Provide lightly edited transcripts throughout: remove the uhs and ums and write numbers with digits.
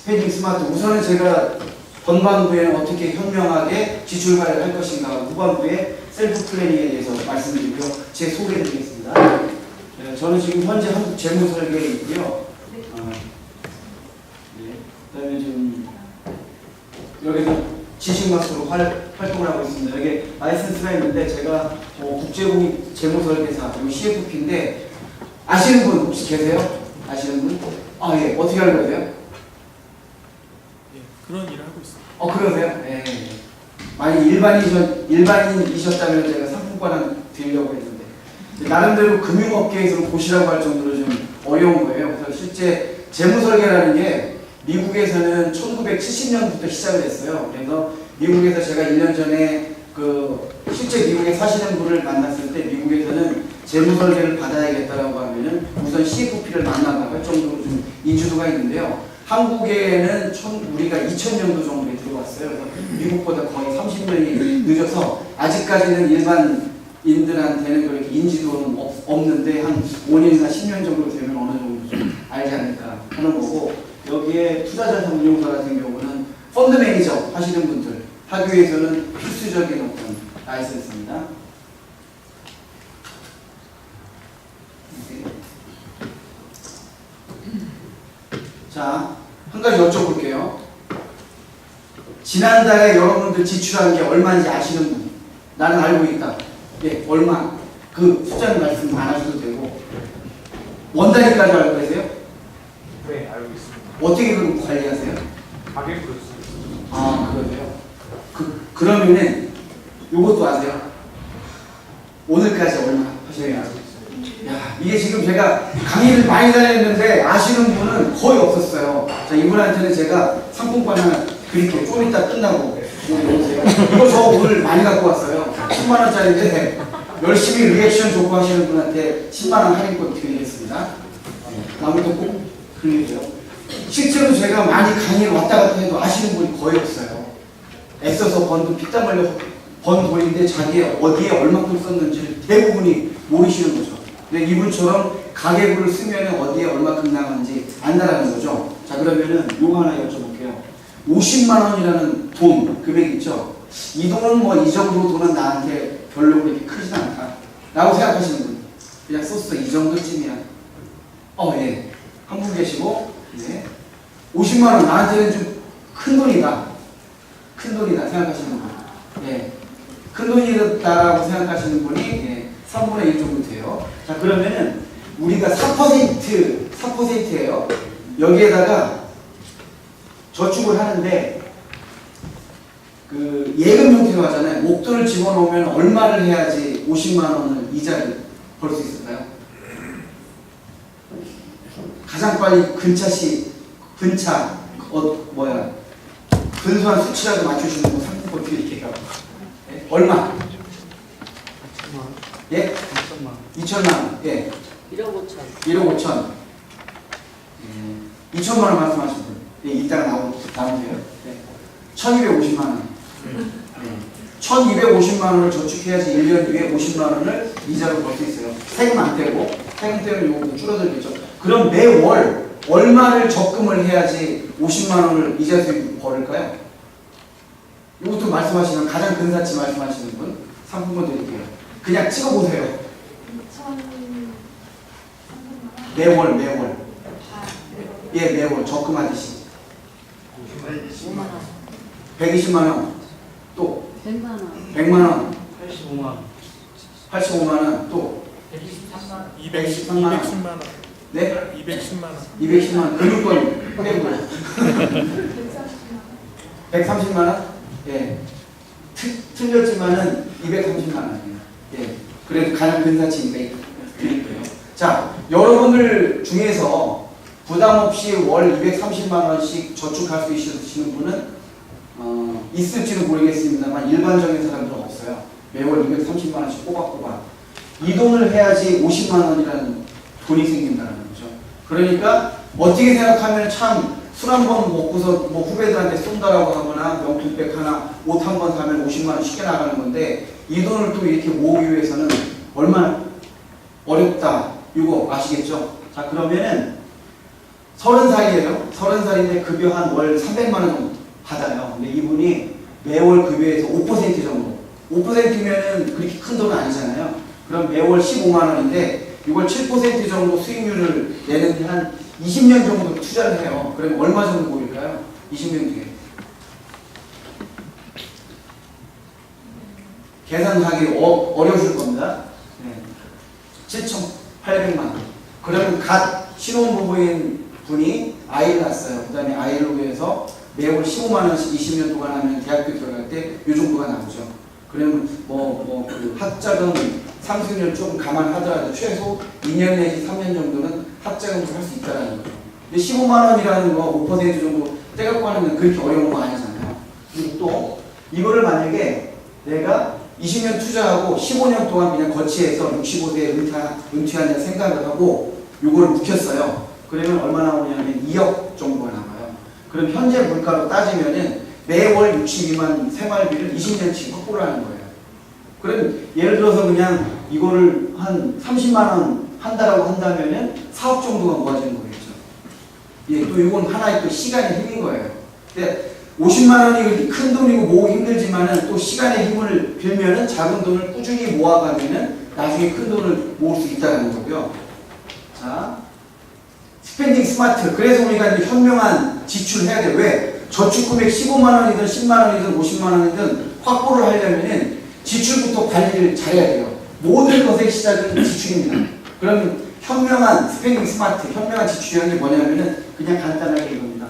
스페딩 스마트. 우선은 제가 전반부에는 어떻게 현명하게 지출 관리를 할 것인가, 후반부에 셀프 플래닝에 대해서 말씀드리고요. 제 소개를 드리겠습니다. 저는 지금 현재 한국 재무설계에 있고요. 그다음에 지금 여기서 지식마스터로 활동을 하고 있습니다. 여기 라이센스가 있는데 제가 국제공익 재무설계사 CFP인데 아시는 분 혹시 계세요? 아시는 분? 아, 예. 어떻게 알고 계세요? 예, 그런 일을 하고 있습니다. 그러세요? 예. 만약 일반인이셨다면 제가 상품권 하나 드리려고 했는데 나름대로 금융업계에서는 고시라고 할 정도로 좀 어려운 거예요. 그래서 실제 재무설계라는 게 미국에서는 1970년부터 시작을 했어요. 그래서 미국에서 제가 1년 전에 실제 미국에 사시는 분을 만났을 때 미국에서는 재무설계를 받아야겠다라고 하면은 우선 CFP를 만나고 할 정도로 좀 인지도가 있는데요. 한국에는 우리가 2000년도 정도에 들어왔어요. 그래서 미국보다 거의 30년이 늦어서 아직까지는 일반인들한테는 그렇게 인지도는 없는데 한 5년이나 10년 정도 되면 어느 정도 좀 알지 않을까 하는 거고, 여기에 투자자산 운용사 같은 경우는 펀드 매니저 하시는 분들 학교에서는 필수적인 어떤 라이센스입니다. 자, 한 가지 여쭤볼게요. 지난달에 여러분들 지출한 게 얼마인지 아시는 분? 나는 알고 있다. 예, 얼마? 그 숫자는 말씀 안 하셔도 되고. 원 단위까지 알고 계세요? 네, 알고 있습니다. 어떻게 그럼 관리하세요? 가계부를 쓰고 있습니다. 아, 그러세요? 그러면은 요것도 아세요? 오늘까지 얼마 하셔야 하세요? 야, 이게 지금 제가 강의를 많이 다녔는데 아시는 분은 거의 없었어요. 자, 이분한테는 제가 상품권 하나 드릴게요. 좀 이따 끝나고 여기 오세요. 이거 저 오늘 많이 갖고 왔어요. 10만 원짜리인데 열심히 리액션 좋고 하시는 분한테 10만 원 할인권 드리겠습니다. 아무튼 꼭 그러게요. 실제로 제가 많이 강의를 왔다 갔다 해도 아시는 분이 거의 없어요. 애써서 번 피땀 흘려 번 돈인데 자기의 어디에 얼마큼 썼는지 대부분이 모르시는 거죠. 근데 이분처럼 가계부를 쓰면 어디에 얼마큼 나가는지 안다라는 거죠. 자, 그러면은 요거 하나 여쭤볼게요. 50만 원이라는 돈, 금액 있죠? 이 돈은 뭐 이 정도 돈은 나한테 별로 그렇게 크진 않다 라고 생각하시는 분, 그냥 썼어, 이 정도쯤이야. 예. 한국 계시고, 네. 50만 원 나한테는 좀 큰 돈이다. 큰 돈이다 생각하시는 분. 예. 큰 돈이다라고 생각하시는 분이 3분의 1 정도 돼요. 자, 그러면은 우리가 4%예요. 여기에다가 저축을 하는데 그 예금 형태로 하잖아요. 목돈을 집어넣으면 얼마를 해야지 50만 원을 이자를 벌 수 있을까요? 가장 빨리 근소한 수치라도 맞추시는 거 상품권 드릴게요. 네? 얼마? 2천만 원. 예? 2천만 원. 예. 1억 5천. 1억 5천. 2천만 원 말씀하신 분. 예, 이따가 나오세요. 네. 1250만 원. 네. 1250만 원을 저축해야지 1년 뒤에 50만 원을 이자로 벌 수 있어요. 세금 안 떼고, 세금 떼면 요거 줄어들겠죠. 그럼 매월 얼마를 적금을 해야지 50만 원을 이자 수익 벌을까요? 이것도 말씀하시면 가장 근사치 말씀하시는 분 상품권 드릴게요. 그냥 찍어보세요. 매월. 예, 매월 적금하듯이. 5만 원. 120만 원. 또 100만 원. 100만 원. 85만 원. 85만 원. 또 123만 원. 210만 원. 210만 원. 네? 210만 원. 210만 원. 금융권 빼고요. 130만 원? 예. 틀렸지만은 230만 원이에요. 예. 그래도 가장 근사치니까 드릴게요. 자, 여러분들 중에서 부담 없이 월 230만 원씩 저축할 수 있으시는 분은 있을지는 모르겠습니다만 일반적인 사람들은 없어요. 매월 230만 원씩 꼬박꼬박. 이 돈을 해야지 50만 원이라는 돈이 생긴다는 거죠. 그러니까 어떻게 생각하면 참 술 한 번 먹고서 뭐 후배들한테 쏜다라고 하거나 명품백 하나, 옷 한 번 사면 50만 원 쉽게 나가는 건데 이 돈을 또 이렇게 모으기 위해서는 얼마나 어렵다. 이거 아시겠죠? 자, 그러면은 30살이에요. 30살인데 급여 한 월 300만 원 정도 받아요. 근데 이분이 매월 급여에서 5% 정도. 5%면은 그렇게 큰 돈은 아니잖아요. 그럼 매월 15만 원인데 이걸 7% 정도 수익률을 내는데 한 20년 정도 투자를 해요. 그러면 얼마 정도 모일까요? 20년 뒤에. 계산하기 어려우실 겁니다. 네. 7,800만 원. 그러면 갓 신혼부부인 분이 아이를 낳았어요. 그 다음에 아이를 위해서 매월 15만 원씩 20년 동안 하면 대학교 들어갈 때 이 정도가 나오죠. 그러면 그 학자금 상승률 조금 감안하더라도 최소 2년 내지 3년 정도는 학자금을 할 수 있다는 거죠. 근데 15만 원이라는 거 5% 정도 떼갖고 하는 건 그렇게 어려운 거 아니잖아요. 그리고 또 이거를 만약에 내가 20년 투자하고 15년 동안 그냥 거치해서 65세에 은퇴한다 생각을 하고 요거를 묵혔어요. 그러면 얼마 나오냐면 2억 정도가 나와요. 그럼 현재 물가로 따지면은 매월 62만 생활비를 20년치 확보를 하는 거예요. 그럼 예를 들어서 그냥 이거를 한 30만 원 한다라고 한다면은 4억 정도가 모아지는 거겠죠. 예, 또 이건 하나의 또 시간의 힘인 거예요. 근데 50만 원이 그렇게 큰 돈이고 모으기 힘들지만은 또 시간의 힘을 빌면은 작은 돈을 꾸준히 모아가면은 나중에 큰 돈을 모을 수 있다는 거고요. 자, 스펜딩 스마트. 그래서 우리가 이제 현명한 지출을 해야 돼요. 왜? 저축 금액 15만 원이든 10만 원이든 50만 원이든 확보를 하려면은 지출부터 관리를 잘해야 돼요. 모든 것의 시작은 지출입니다. 그러면 현명한 스펜딩 스마트, 현명한 지출이라는 게 뭐냐면은 그냥 간단하게 이겁니다.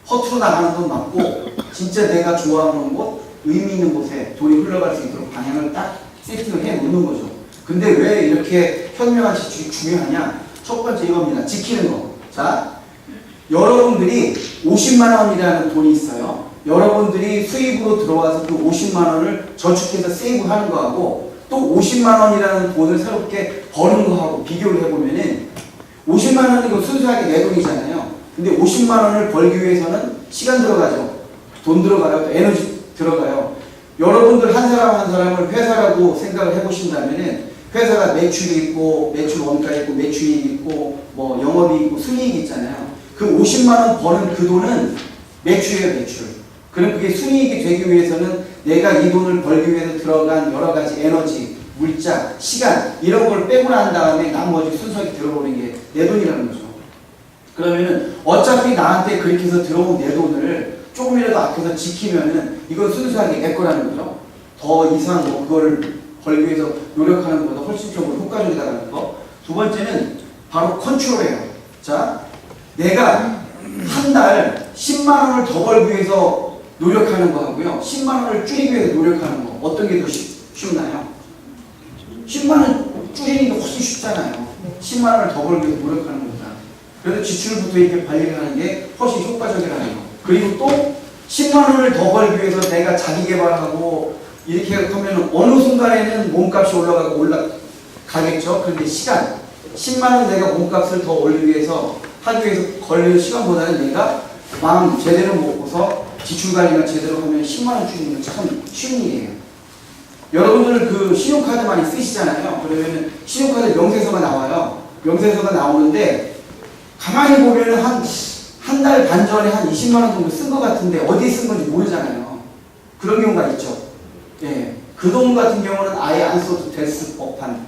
허투루 나가는 돈 맞고 진짜 내가 좋아하는 곳, 의미 있는 곳에 돈이 흘러갈 수 있도록 방향을 딱 세팅을 해 놓는 거죠. 근데 왜 이렇게 현명한 지출이 중요하냐? 첫 번째 이겁니다. 지키는 거. 자, 여러분들이 50만 원이라는 돈이 있어요. 여러분들이 수입으로 들어와서 그 50만 원을 저축해서 세이브하는 거하고 또 50만 원이라는 돈을 새롭게 버는 거하고 비교를 해보면은 50만 원은 이거 순수하게 내 돈이잖아요. 근데 50만 원을 벌기 위해서는 시간 들어가죠. 돈 들어가요. 에너지 들어가요. 여러분들 한 사람 한 사람을 회사라고 생각을 해보신다면은 회사가 매출이 있고 매출 원가 있고 매출이익 있고 뭐 영업이 있고 순이익이 있잖아요. 그 50만 원 버는 그 돈은 매출이에요, 매출. 그럼 그게 순이익이 되기 위해서는 내가 이 돈을 벌기 위해서 들어간 여러 가지 에너지, 물자, 시간 이런 걸 빼고 난 다음에 나머지 순서에 들어오는 게 내 돈이라는 거죠. 그러면은 어차피 나한테 그렇게 해서 들어온 내 돈을 조금이라도 아껴서 지키면은 이건 순수하게 내 거라는 거죠. 더 이상 뭐 그걸 벌기 위해서 노력하는 것보다 훨씬적으로 효과적이다라는 거. 두 번째는 바로 컨트롤이에요. 자, 내가 한 달 10만 원을 더 벌기 위해서 노력하는 거 하고요. 10만 원을 줄이기 위해서 노력하는 거. 어떤 게 더 쉽나요? 10만 원 줄이는 게 훨씬 쉽잖아요. 10만 원을 더 벌기 위해서 노력하는 겁니다. 그래서 지출부터 이렇게 관리를 하는 게 훨씬 효과적이라는 거. 그리고 또 10만 원을 더 벌기 위해서 내가 자기 개발하고 이렇게 하면 어느 순간에는 몸값이 올라가겠죠. 그런데 시간, 10만 원 내가 몸값을 더 올리기 위해서 하기 위해서 걸리는 시간보다는 내가 마음 제대로 먹고서 지출 관리가 제대로 하면 10만 원 줄이는 건 참 쉬운 일이에요. 여러분들 그 신용카드 많이 쓰시잖아요. 그러면 신용카드 명세서가 나와요. 명세서가 나오는데 가만히 보면은 한 달 반 전에 한 20만 원 정도 쓴 것 같은데 어디에 쓴 건지 모르잖아요. 그런 경우가 있죠. 예, 그 돈 같은 경우는 아예 안 써도 될 법한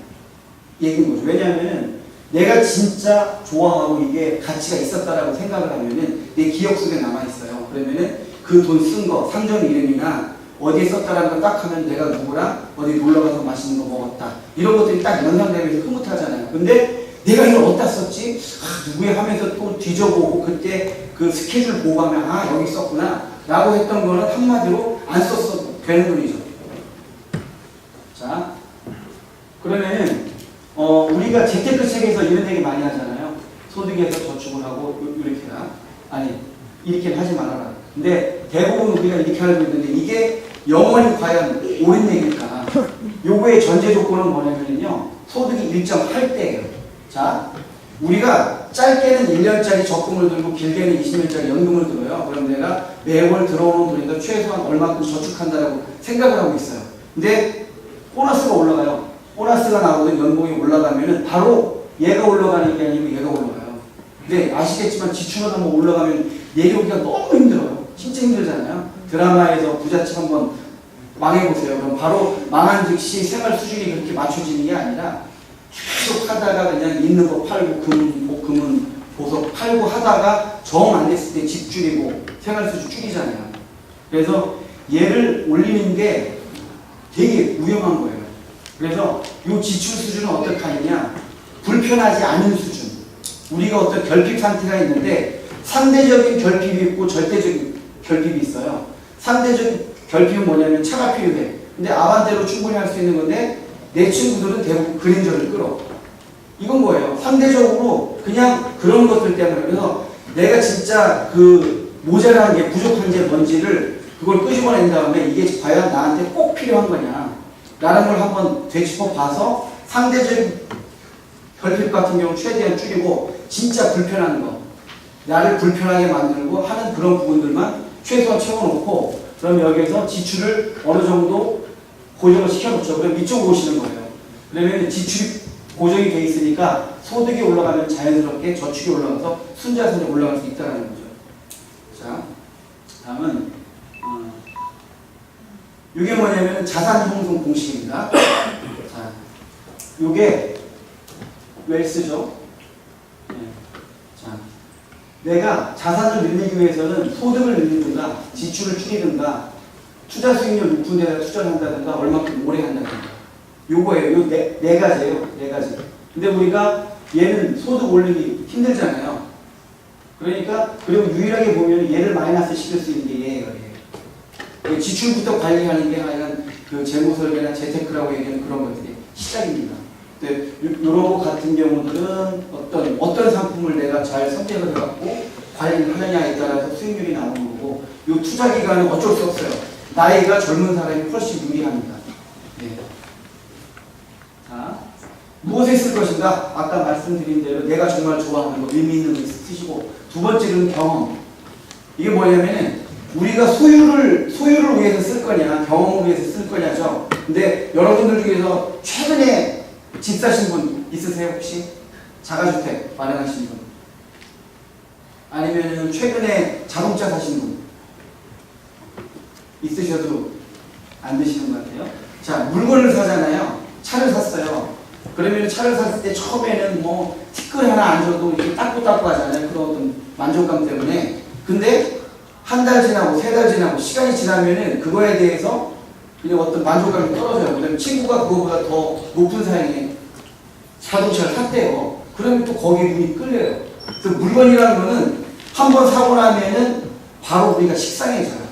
얘기인 거죠. 왜냐하면 내가 진짜 좋아하고 이게 가치가 있었다라고 생각을 하면은 내 기억 속에 남아있어요. 그러면은 그 돈 쓴 거, 상점 이름이나 어디에 썼다라는 걸 딱 하면 내가 누구랑 어디 놀러가서 맛있는 거 먹었다. 이런 것들이 딱 연상되면서 흐뭇하잖아요. 근데 내가 이걸 어디다 썼지? 누구야 하면서 또 뒤져보고 그때 그 스케줄 보고 하면 아, 여기 썼구나. 라고 했던 거는 한마디로 안 썼어도 되는 돈이죠. 자, 그러면은 우리가 재테크 책에서 이런 얘기 많이 하잖아요. 소득에서 저축을 하고 이렇게 해라. 아니, 이렇게 하지 말아라. 근데 대부분 우리가 이렇게 알고 있는데 이게 영원히 과연 옳은 얘기일까? 요거의 전제 조건은 뭐냐면요. 소득이 일정할 때예요. 자, 우리가 짧게는 1년짜리 적금을 들고 길게는 20년짜리 연금을 들어요. 그럼 내가 매월 들어오는 돈에서 최소한 얼마큼 저축한다라고 생각을 하고 있어요. 근데 보너스가 올라가요. 보너스가 나오든 연봉이 올라가면은 바로 얘가 올라가는 게 아니고 얘가 올라가요. 근데 아시겠지만 지출은 한번 올라가면 내려오기가 너무 힘들어요. 진짜 힘들잖아요. 드라마에서 부잣집 한번 망해보세요. 그럼 바로 망한 즉시 생활 수준이 그렇게 맞춰지는 게 아니라 계속 하다가 그냥 있는 거 팔고 금은 보석 팔고 하다가 정 안 됐을 때 집 줄이고 생활 수준 줄이잖아요. 그래서 얘를 올리는 게 되게 위험한 거예요. 그래서 이 지출 수준은 어떻게 하느냐, 불편하지 않은 수준. 우리가 어떤 결핍 상태가 있는데 상대적인 결핍이 있고 절대적인 결핍이 있어요. 상대적인 결핍은 뭐냐면 차가 필요해. 근데 아반떼로 충분히 할 수 있는 건데 내 친구들은 대부분 그랜저를 끌어. 이건 뭐예요? 상대적으로 그냥 그런 것들 때문에. 그래서 내가 진짜 그 모자란 게 부족한 게 뭔지를 그걸 끄집어낸 다음에 이게 과연 나한테 꼭 필요한 거냐 라는 걸 한번 되짚어 봐서 상대적인 결핍 같은 경우 최대한 줄이고 진짜 불편한 거, 나를 불편하게 만들고 하는 그런 부분들만 최소한 채워놓고, 그럼 여기에서 지출을 어느 정도 고정을 시켜놓죠. 그럼 이쪽으로 오시는 거예요. 그러면 지출이 고정이 돼 있으니까 소득이 올라가면 자연스럽게 저축이 올라가서 순자산이 올라갈 수 있다는 거죠. 자, 다음은 이게 뭐냐면 자산 형성 공식입니다. 자, 이게 웰스죠. 네. 자, 내가 자산을 늘리기 위해서는 소득을 늘리든가 지출을 줄이든가 투자 수익률 높은 데다 투자를 한다든가 얼마큼 오래 한다든가 요거예요. 요 네 가지예요. 네 가지. 근데 우리가 얘는 소득 올리기 힘들잖아요. 그러니까 그리고 유일하게 보면 얘를 마이너스 시킬 수 있는 게 얘예요. 얘. 지출부터 관리하는 게 하여간 그 재무설계나 재테크라고 얘기하는 그런 것들이 시작입니다. 근데 이런 거 같은 경우들은 어떤 상품을 내가 잘 선택을 해갖고 관리를 하느냐에 따라서 수익률이 나오는 거고, 이 투자 기간은 어쩔 수 없어요. 나이가 젊은 사람이 훨씬 유리합니다. 네. 자, 무엇에 쓸 것인가? 아까 말씀드린 대로 내가 정말 좋아하는 거, 의미 있는 거 쓰시고, 두 번째는 경험. 이게 뭐냐면은 우리가 소유를 위해서 쓸 거냐, 경험을 위해서 쓸 거냐죠. 근데 여러분들 중에서 최근에 집 사신 분 있으세요? 혹시? 자가주택 마련하신 분? 아니면 최근에 자동차 사신 분? 있으셔도 안 되시는 것 같아요. 자, 물건을 사잖아요. 차를 샀어요. 그러면 차를 샀을 때 처음에는 뭐 티끌 하나 안 줘도 이렇게 닦고 하잖아요. 그런 어떤 만족감 때문에. 근데 한 달 지나고 세 달 지나고 시간이 지나면은 그거에 대해서 그냥 어떤 만족감이 떨어져요. 그다음에 친구가 그거보다 더 높은 사양의 자동차를 샀대요. 그러면 또 거기에 눈이 끌려요. 그래서 물건이라는 거는 한 번 사고 나면은 바로 우리가 식상해져요.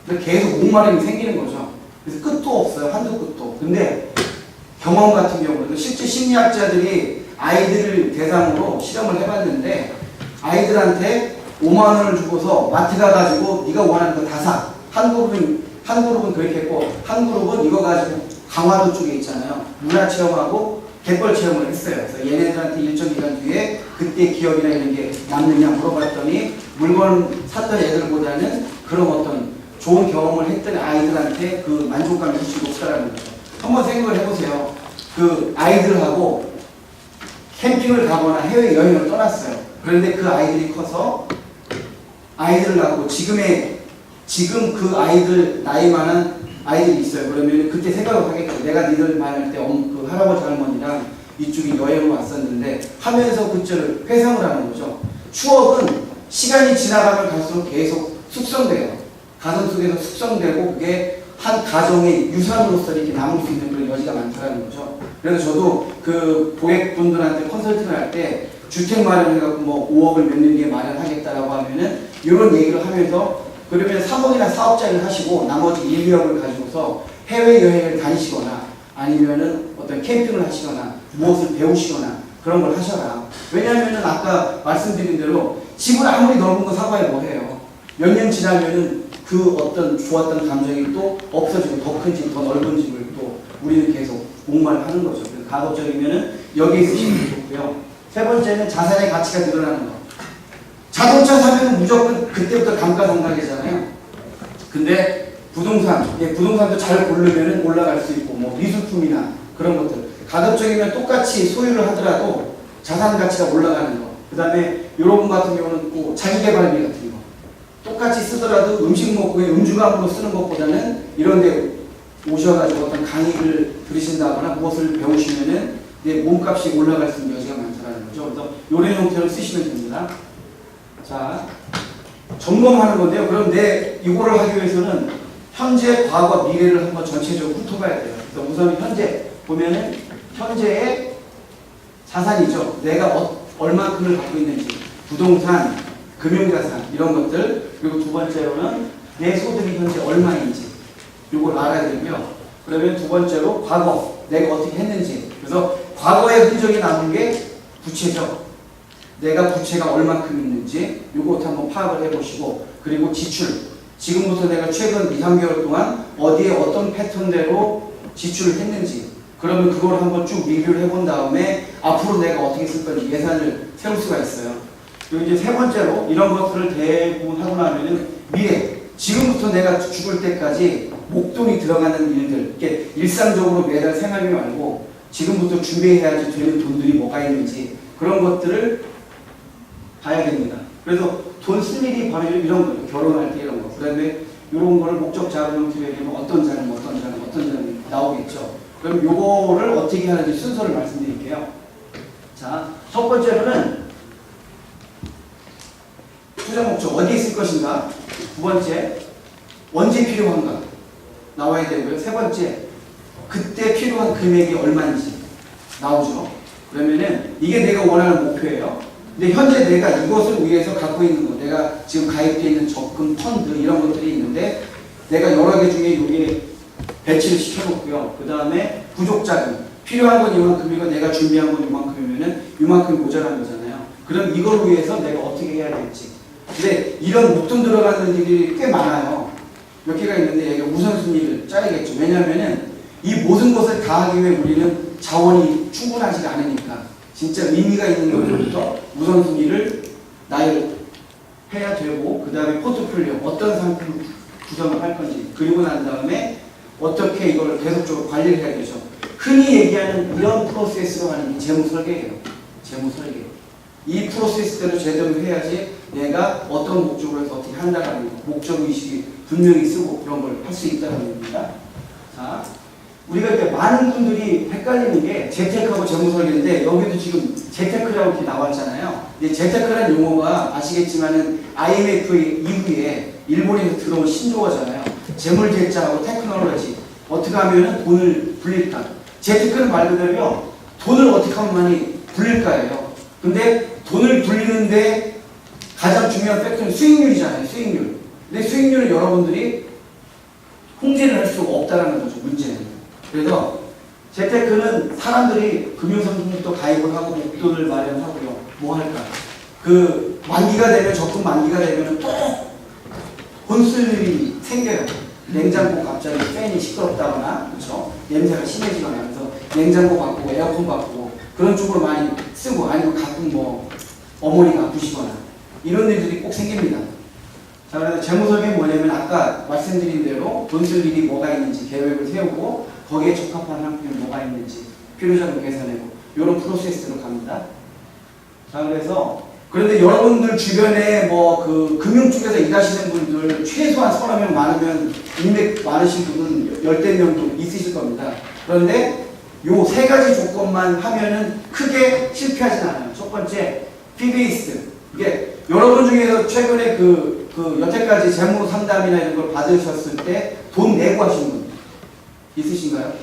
그래서 계속 목마름이 생기는 거죠. 그래서 끝도 없어요. 한도 끝도. 근데 경험 같은 경우는 실제 심리학자들이 아이들을 대상으로 실험을 해봤는데 아이들한테 5만 원을 주고서 마트 가가지고 네가 원하는 거 다 사. 한 그룹은 그렇게 했고 한 그룹은 이거 가지고 강화도 쪽에 있잖아요. 문화체험하고 갯벌 체험을 했어요. 그래서 얘네들한테 일정 기간 뒤에 그때 기억이나 이런 게 남느냐 물어봤더니 물건 샀던 애들보다는 그런 어떤 좋은 경험을 했던 아이들한테 그 만족감이 훨씬 높다라는 거죠. 한번 생각을 해보세요. 그 아이들하고 캠핑을 가거나 해외여행을 떠났어요. 그런데 그 아이들이 커서 아이들을 낳고 지금 그 아이들 나이만한 아이들이 있어요. 그러면 그때 생각을 하겠죠. 내가 니들 만날 때 그 할아버지 할머니랑 이쪽에 여행을 왔었는데 하면서 그때를 회상을 하는 거죠. 추억은 시간이 지나가면 갈수록 계속 숙성돼요. 가슴 속에서 숙성되고 그게 한 가정의 유산으로서 이렇게 남을 수 있는 그런 여지가 많다는 거죠. 그래서 저도 그 고객분들한테 컨설팅을 할 때 주택 마련해갖고 뭐 5억을 몇 년 뒤에 마련하겠다라고 하면은 이런 얘기를 하면서 그러면 3억이나 4억짜리를 하시고 나머지 1, 2억을 가지고서 해외여행을 다니시거나 아니면은 어떤 캠핑을 하시거나 무엇을 배우시거나 그런 걸 하셔라. 왜냐하면은 아까 말씀드린 대로 집을 아무리 넓은 거 사봐야 뭐해요. 몇 년 지나면은 그 어떤 좋았던 감정이 또 없어지고 더 큰 집, 더 넓은 집을 또 우리는 계속 목말하는 거죠. 그래서 가급적이면은 여기 있으시는 게 좋고요. 세 번째는 자산의 가치가 늘어나는 거. 자동차 사면 무조건 그때부터 감가상각이잖아요. 근데 부동산도 잘 고르면 올라갈 수 있고 뭐 미술품이나 그런 것들 가급적이면 똑같이 소유를 하더라도 자산 가치가 올라가는 거. 그 다음에 이런 분 같은 경우는 꼭 자기개발비 같은 거. 똑같이 쓰더라도 음식 먹고 음주감으로 쓰는 것보다는 이런 데 오셔가지고 어떤 강의를 들으신다거나 무엇을 배우시면은 내 몸값이 올라갈 수 있는 여지가 많다는 거죠. 그래서 이런 형태로 쓰시면 됩니다. 자, 점검하는 건데요. 그럼 이거를 하기 위해서는 현재, 과거, 미래를 한번 전체적으로 훑어봐야 돼요. 그래서 우선 현재 보면은 현재의 자산이죠. 내가 얼마큼을 갖고 있는지, 부동산, 금융자산 이런 것들. 그리고 두 번째로는 내 소득이 현재 얼마인지 이걸 알아야 되고요. 그러면 두 번째로 과거 내가 어떻게 했는지. 그래서 과거의 흔적이 남은 게 부채죠. 내가 부채가 얼마큼 있는지 이것도 한번 파악을 해보시고, 그리고 지출. 지금부터 내가 최근 2, 3개월 동안 어디에 어떤 패턴대로 지출을 했는지, 그러면 그걸 한번 쭉 리뷰를 해본 다음에 앞으로 내가 어떻게 쓸 건지 예산을 세울 수가 있어요. 그리고 이제 세 번째로 이런 것들을 대부분 하고 나면은 미래. 지금부터 내가 죽을 때까지 목돈이 들어가는 일들, 이게 일상적으로 매달 생활비 말고 지금부터 준비해야지 되는 돈들이 뭐가 있는지 그런 것들을 봐야 됩니다. 그래서 돈 쓸 일이 바로 이런 거예요. 결혼할 때 이런 거. 그 다음에 이런 거를 목적 자금 형태로 되면 어떤 자금 나오겠죠. 그럼 요거를 어떻게 하는지 순서를 말씀드릴게요. 자, 첫 번째로는 투자 목적 어디에 쓸 것인가. 두 번째, 언제 필요한가 나와야 되고요. 세 번째, 그때 필요한 금액이 얼마인지 나오죠. 그러면은 이게 내가 원하는 목표예요. 근데 현재 내가 이것을 위해서 갖고 있는 거, 내가 지금 가입되어 있는 적금, 펀드 이런 것들이 있는데 내가 여러 개 중에 여기에 배치를 시켜놓고요. 그 다음에 부족자금, 필요한 건 이만큼이고 내가 준비한 건 이만큼이면은 이만큼 모자란 거잖아요. 그럼 이걸 위해서 내가 어떻게 해야 될지. 근데 이런 목돈 들어가는 일이 꽤 많아요. 몇 개가 있는데 여기 우선순위를 짜야겠죠. 왜냐하면은 이 모든 것을 다 하기 위해 우리는 자원이 충분하지 않으니까 진짜 의미가 있는 것부터 우선순위를 나열해야 되고, 그 다음에 포트폴리오 어떤 상품 구성을 할 건지, 그리고 난 다음에 어떻게 이걸 계속적으로 관리를 해야 되죠. 흔히 얘기하는 이런 프로세스로 하는 게 재무 설계예요. 재무 설계. 이 프로세스대로 제대로 해야지 내가 어떤 목적으로 해서 어떻게 한다는 거, 목적 의식이 분명히 쓰고 그런 걸 할 수 있다는 겁니다. 자, 우리가 이렇게 많은 분들이 헷갈리는 게 재테크하고 재무 설계인데, 여기도 지금 재테크라고 이렇게 나왔잖아요. 근데 재테크라는 용어가 아시겠지만은 IMF 이후에 일본에서 들어온 신조어잖아요. 재물제자하고 테크놀로지. 어떻게 하면은 돈을 불릴까? 재테크는 말 그대로 돈을 어떻게 하면 많이 불릴까예요. 근데 돈을 불리는데 가장 중요한 팩터는 수익률이잖아요. 수익률. 근데 수익률은 여러분들이 통제를 할 수가 없다는 거죠. 문제는. 그래서 재테크는 사람들이 금융상품부터 가입을 하고 목돈을 마련하고요. 뭐 할까? 그 만기가 되면, 적금 만기가 되면 또 돈 쓸 일이 생겨요. 냉장고 갑자기 팬이 시끄럽다거나, 그렇죠? 냄새가 심해지거나, 그래서 냉장고 바꾸고 에어컨 바꾸고 그런 쪽으로 많이 쓰고, 아니면 가끔 뭐 어머니가 아프시거나 이런 일들이 꼭 생깁니다. 자, 그래서 재무설계는 뭐냐면 아까 말씀드린 대로 돈 쓸 일이 뭐가 있는지 계획을 세우고 거기에 적합한 상품이 뭐가 있는지 필요자금 계산하고 이런 프로세스로 갑니다. 자, 그런데 여러분들 주변에 뭐 그 금융 쪽에서 일하시는 분들 최소한 30명 많으면 인맥 많으신 분은 10대 명도 있으실 겁니다. 그런데 요 세 가지 조건만 하면은 크게 실패하진 않아요. 첫 번째, fee-based. 이게 여러분 중에서 최근에 여태까지 재무 상담이나 이런 걸 받으셨을 때 돈 내고 하신 분 있으신가요?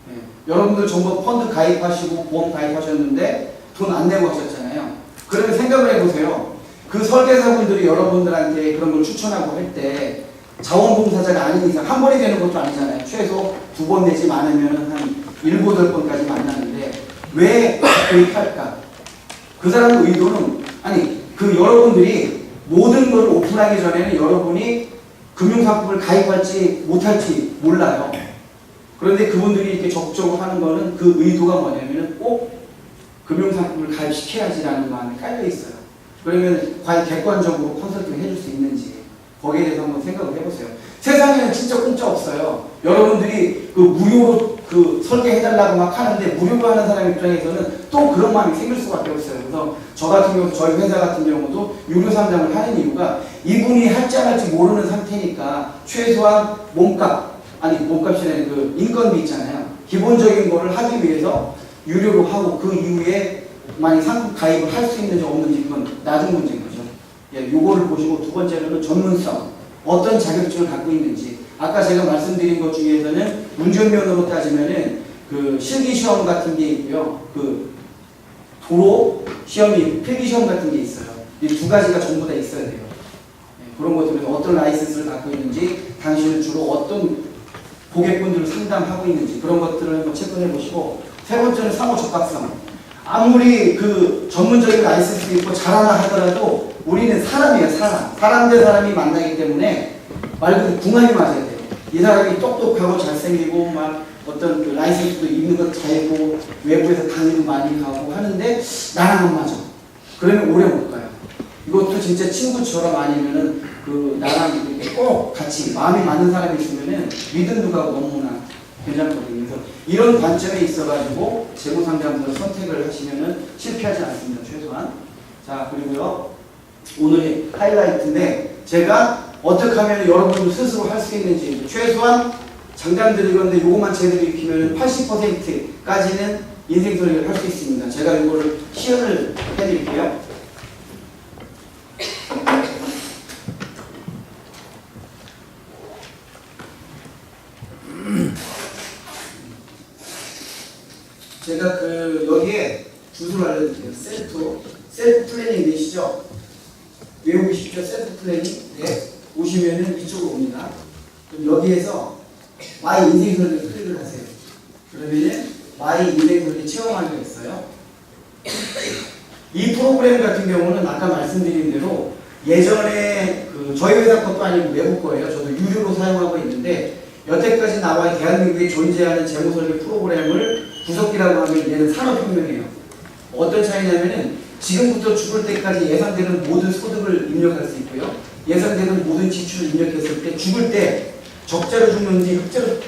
네. 여러분들 전부 펀드 가입하시고 보험 가입하셨는데 돈 안 내고 하셨잖아요. 그러면 생각을 해보세요. 그 설계사분들이 여러분들한테 그런 걸 추천하고 할 때 자원봉사자가 아닌 이상 한 번이 되는 것도 아니잖아요. 최소 2번 내지 많으면 한 7, 8번까지 만나는데 왜 그렇게 할까? 그 사람의 의도는, 여러분들이 모든 걸 오픈하기 전에는 여러분이 금융상품을 가입할지 못할지 몰라요. 그런데 그분들이 이렇게 적극적으로 하는 거는 그 의도가 뭐냐면은 꼭 금융상품을 가입시켜야지라는 마음이 깔려 있어요. 그러면 과연 객관적으로 컨설팅을 해줄 수 있는지 거기에 대해서 한번 생각을 해보세요. 세상에는 진짜 공짜 없어요. 여러분들이 그 무료로 그 설계해달라고 막 하는데 무료로 하는 사람 입장에서는 또 그런 마음이 생길 수밖에 없어요. 그래서 저 같은 경우, 저희 회사 같은 경우도 유료 상담을 하는 이유가 이분이 할지 안 할지 모르는 상태니까 최소한 몸값이 아니라 그 인건비 있잖아요. 기본적인 거를 하기 위해서 유료로 하고 그 이후에 만약 상품 가입을 할 수 있는지 없는지 그건 나중 문제인 거죠. 예, 요거를 보시고 두 번째로는 전문성. 어떤 자격증을 갖고 있는지. 아까 제가 말씀드린 것 중에서는 운전면허로 따지면은 그 실기시험 같은 게 있고요. 그 도로 시험이 필기시험 같은 게 있어요. 이 두 가지가 전부 다 있어야 돼요. 예, 그런 것들은 어떤 라이센스를 갖고 있는지, 당신은 주로 어떤 고객분들을 상담하고 있는지 그런 것들을 한번 체크해 보시고, 세 번째는 상호 적합성. 아무리 그 전문적인 라이센스 있고 잘하나 하더라도 우리는 사람이에요, 사람. 사람 대 사람이 만나기 때문에 말 그대로 궁합이 맞아야 돼요. 이 사람이 똑똑하고 잘생기고 막 어떤 그 라이센스도 있는 것 잘 있고 외부에서 강의도 많이 가고 하는데 나랑 안 맞아. 그러면 오래 못 가요. 이것도 진짜 친구처럼 아니면은 그 나랑 이렇게 꼭 같이 마음이 맞는 사람이 있으면은 믿음도 가고 너무나 괜찮거든요. 그래서 이런 관점에 있어가지고 재무상담사를 선택을 하시면은 실패하지 않습니다. 최소한. 자, 그리고요. 오늘의 하이라이트인데 제가 어떻게 하면 여러분 스스로 할 수 있는지 최소한 장담드리건데 요것만 제대로 익히면 80%까지는 인생설계를 할 수 있습니다. 제가 이거를 시연을 해드릴게요. 제가 그 여기에 주소를 알려드릴게요. 셀프 플래닝 되시죠? 외우기 쉽죠? 셀프 플래닝. 네. 오시면은 이쪽으로 옵니다. 그럼 여기에서 마이 인생 설계 클릭을 하세요. 그러면은 마이 인생 설계 체험하기가 있어요. 이 프로그램 같은 경우는 아까 말씀드린 대로 예전에 그 저희 회사 것도 아니고 외국 거예요. 저도 유료로 사용하고 있는데 여태까지 나와 대한민국에 존재하는 재무설계 프로그램을 구석기라고 하면 얘는 산업혁명이에요. 어떤 차이냐면은 지금부터 죽을 때까지 예상되는 모든 소득을 입력할 수 있고요. 예상되는 모든 지출을 입력했을 때 죽을 때 적자로 죽는지 흑자로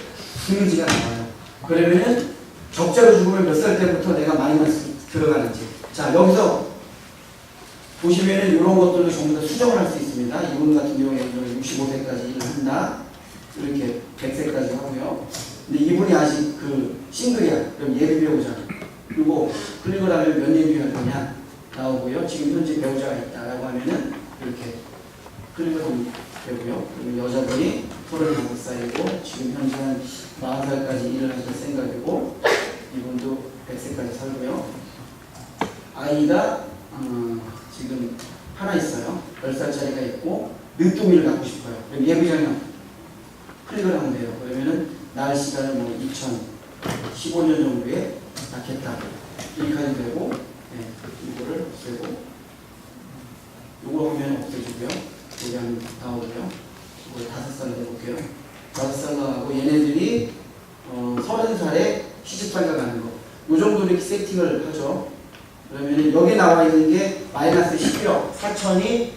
죽는지가 나와요. 그러면은 적자로 죽으면 몇 살 때부터 내가 마이너스 들어가는지. 자, 여기서 보시면은 이런 것들을 전부 다 수정을 할 수 있습니다. 이분 같은 경우에는 65세까지 일을 한다. 이렇게 100세까지 하고요. 근데 이분이 아직 그 싱글이야. 그럼 예비 배우자. 그리고 클릭을 하면 몇 년 뒤에 할 거냐 나오고요. 지금 현재 배우자가 있다라고 하면은 이렇게 클릭을 하면 되고요. 그리고 여자분이 35살이고 지금 현재 한 40살까지 일을 하실 생각이고 이분도 100세까지 살고요. 아이가 지금 하나 있어요. 10살짜리가 있고 늦둥이를 갖고 싶어요. 그럼 예비자녀 클릭을 하면 돼요. 그러면은 낳을 시간을 뭐 2015년 정도에 낳겠다. 이렇게 되고, 네, 이거를 없애고, 이거 하면 없애주고요. 여기 하면 나오고요. 이거 5살로 해볼게요. 5살 나가고 얘네들이 30살에 시집장가 가는 거. 이 정도 이렇게 세팅을 하죠. 그러면 여기 나와 있는 게 마이너스 10억 4천이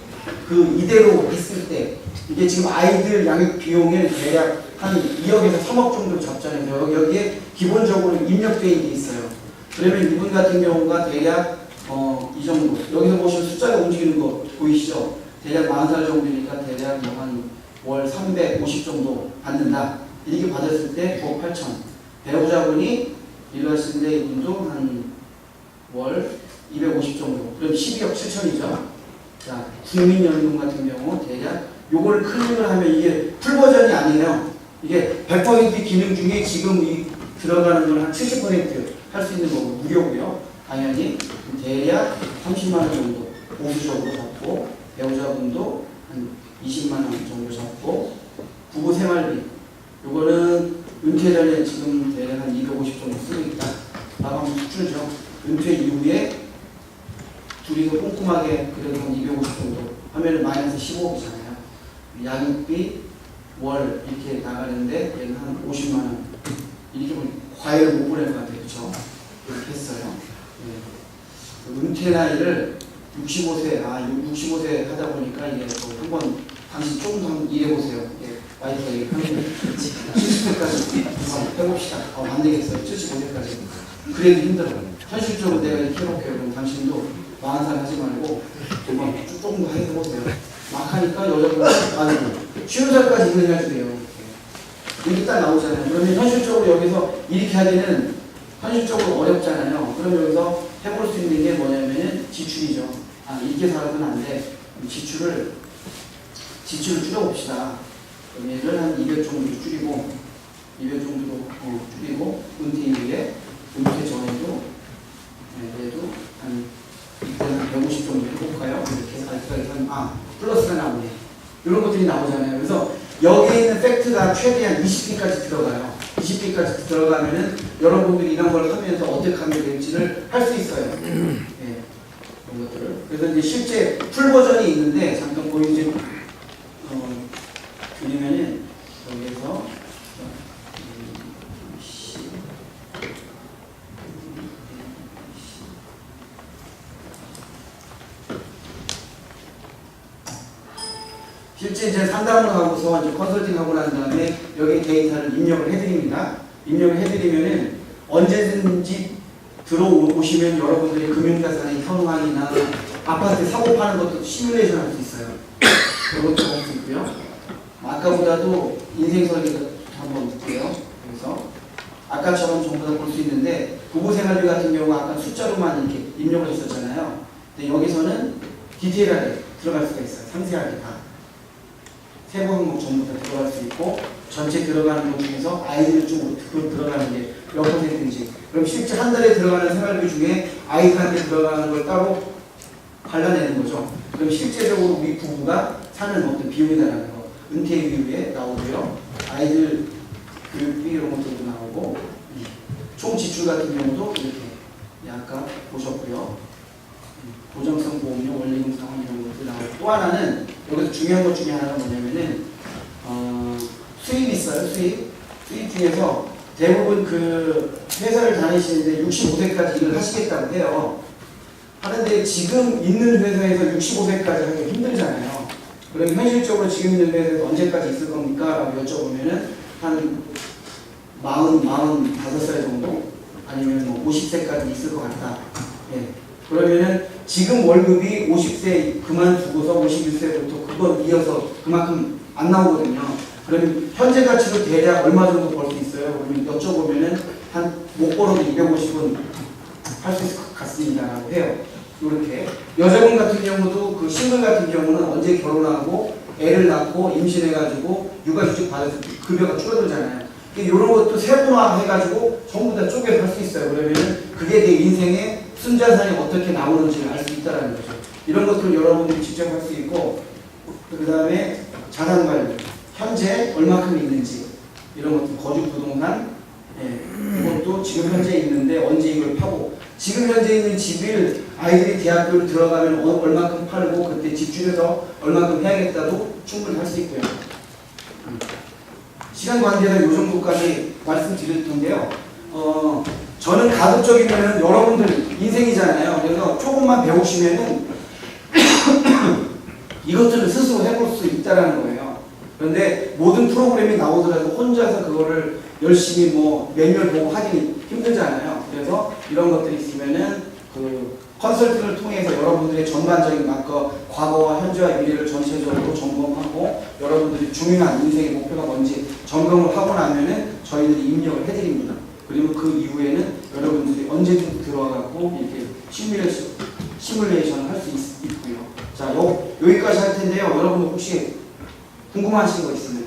그 이대로 했을 때 이게 지금 아이들 양육 비용을 대략 한 2억에서 3억 정도 잡잖아요. 여기에 기본적으로 입력되어 있는 게 있어요. 그러면 이분 같은 경우가 대략 이 정도. 여기서 보시면 숫자가 움직이는 거 보이시죠? 대략 40살 정도니까 대략 한 월 350 정도 받는다. 이렇게 받았을 때 9억 8천. 배우자분이 일하시는데 이분도 한 월 250 정도. 그럼 12억 7천이죠. 자, 국민연금 같은 경우 대략 요걸 클릭을 하면 이게 풀버전이 아니에요. 이게 100% 기능 중에 지금 이 들어가는 건 한 70% 할 수 있는 거고 무료고요. 당연히 대략 30만 원 정도 보수적으로 잡고 배우자분도 한 20만 원 정도 잡고 부부 생활비 요거는 은퇴 전에 지금 대략 한 250 정도 쓰고 있다. 나가면 수준이죠. 은퇴 이후에 둘이서 꼼꼼하게 그래도 한 250 정도 하면 마이너스 15억이잖아요. 양육비 월 이렇게 나가는데 얘는 한 50만 원 이렇게 보면 과외를 못 보낼 것 같아요. 그렇죠? 이렇게 했어요. 네. 은퇴 나이를 65세 65세 하다 보니까 이게 한번 당신 조금 더 일해보세요. 예. 와이프가 얘기하는데 70세까지 한번 해봅시다. 안 되겠어요. 75세까지. 그래도 힘들어요. 현실적으로 내가 이렇게 해볼게요. 그럼 당신도 40살 하지 말고 조금 더 해보세요. 막 하니까 여자분은 아니고 50살까지 일을 해야 돼요. 이렇게 딱 나오잖아요. 그러면 현실적으로 여기서 이렇게 하기는 현실적으로 어렵잖아요. 그럼 여기서 해볼 수 있는 게 뭐냐면은 지출이죠. 이렇게 살아서는 안 돼. 지출을 줄여봅시다. 그럼 얘를 한 200 정도 줄이고, 200 정도 줄이고, 은퇴 이후에, 은퇴 전에도, 얘도 한, 이때는 150 정도 해볼까요? 이렇게 알파에서 플러스가 나오네. 이런 것들이 나오잖아요. 그래서 여기에 있는 팩트가 최대한 20B까지 들어가요. 20B까지 들어가면은 여러분들이 이런 걸 하면서 어떻게 하면 될지를 할 수 있어요. 네. 그런 것들을. 그래서 이제 실제 풀 버전이 있는데, 잠깐 보이지, 드리면은, 여기에서, 실제 이제 상담을 하고서 이제 컨설팅 하고 난 다음에 여기 데이터를 입력을 해드립니다. 입력을 해드리면은 언제든지 들어오시면 여러분들이 금융자산의 현황이나 아파트 사고 파는 것도 시뮬레이션 할 수 있어요. 그런 것도 할 수 있고요. 아까보다도 인생 설계도 한번 볼게요. 그래서 아까처럼 전부 다 볼 수 있는데 부부생활비 같은 경우 아까 숫자로만 이렇게 입력을 했었잖아요. 근데 여기서는 디테일하게 들어갈 수가 있어요. 상세하게 다. 세부 항목 전부 다 들어갈 수 있고 전체 들어가는 것 중에서 아이들 쪽으로 들어가는 게 몇 %인지 그럼 실제 한 달에 들어가는 생활비 중에 아이들한테 들어가는 걸 따로 발라내는 거죠. 그럼 실제적으로 우리 부부가 사는 어떤 비용이라는 거 은퇴 이후에 나오고요. 아이들 교육비 이런 것들도 나오고 총 지출 같은 경우도 이렇게 아까 보셨고요. 고정성 보험료, 원리금 상환 이런 것들 나오고 또 하나는 여기서 중요한 것 중에 하나가 뭐냐면은 수입이 있어요. 수입 중에서 대부분 그 회사를 다니시는데 65세까지 일을 하시겠다고 해요. 하는데 지금 있는 회사에서 65세까지 하기 힘들잖아요. 그럼 현실적으로 지금 있는 회사에서 언제까지 있을 겁니까? 라고 여쭤보면은 한 45살 정도? 아니면 뭐 50세까지 있을 것 같다. 예. 그러면은 지금 월급이 50세 그만두고서 51세부터 그걸 이어서 그만큼 안 나오거든요. 그러면 현재 가치로 대략 얼마 정도 벌 수 있어요? 그러면 여쭤보면은 한 못 벌어도 250은 할 수 있을 것 같습니다라고 해요. 이렇게 여자분 같은 경우도 그 싱글 같은 경우는 언제 결혼하고 애를 낳고 임신해가지고 육아휴직 받아서 급여가 줄어들잖아요. 이런 것도 세분화해가지고 전부 다 쪼개서 할 수 있어요. 그러면은 그게 내 인생의 순자산이 어떻게 나오는지를 알 수 있다는 거죠. 이런 것들을 여러분들이 직접 할 수 있고 그 다음에 자산관리 현재 얼마큼 있는지 이런 것들 거주 부동산 이것도 지금 현재 있는데 언제 이걸 파고 지금 현재 있는 집을 아이들이 대학교를 들어가면 얼마큼 팔고 그때 집주에서 얼마큼 해야겠다도 충분히 할 수 있고요. 시간 관계상 이 정도까지 말씀드릴 텐데요. 저는 가급적이면 여러분들 인생이잖아요. 그래서 조금만 배우시면은 이것들을 스스로 해볼 수 있다라는 거예요. 그런데 모든 프로그램이 나오더라도 혼자서 그거를 열심히 뭐 매뉴얼 보고 하기 힘들잖아요. 그래서 이런 것들이 있으면은 그 컨설팅을 통해서 여러분들의 전반적인 과거와 현재와 미래를 전체적으로 점검하고 여러분들이 중요한 인생의 목표가 뭔지 점검을 하고 나면은 저희들이 입력을 해드립니다. 그리고 그 이후에는 여러분들이 언제든 들어와갖고 이렇게 시뮬레이션을 할 수 있고요. 자, 여기까지 할 텐데요. 여러분 혹시 궁금하신 거 있으면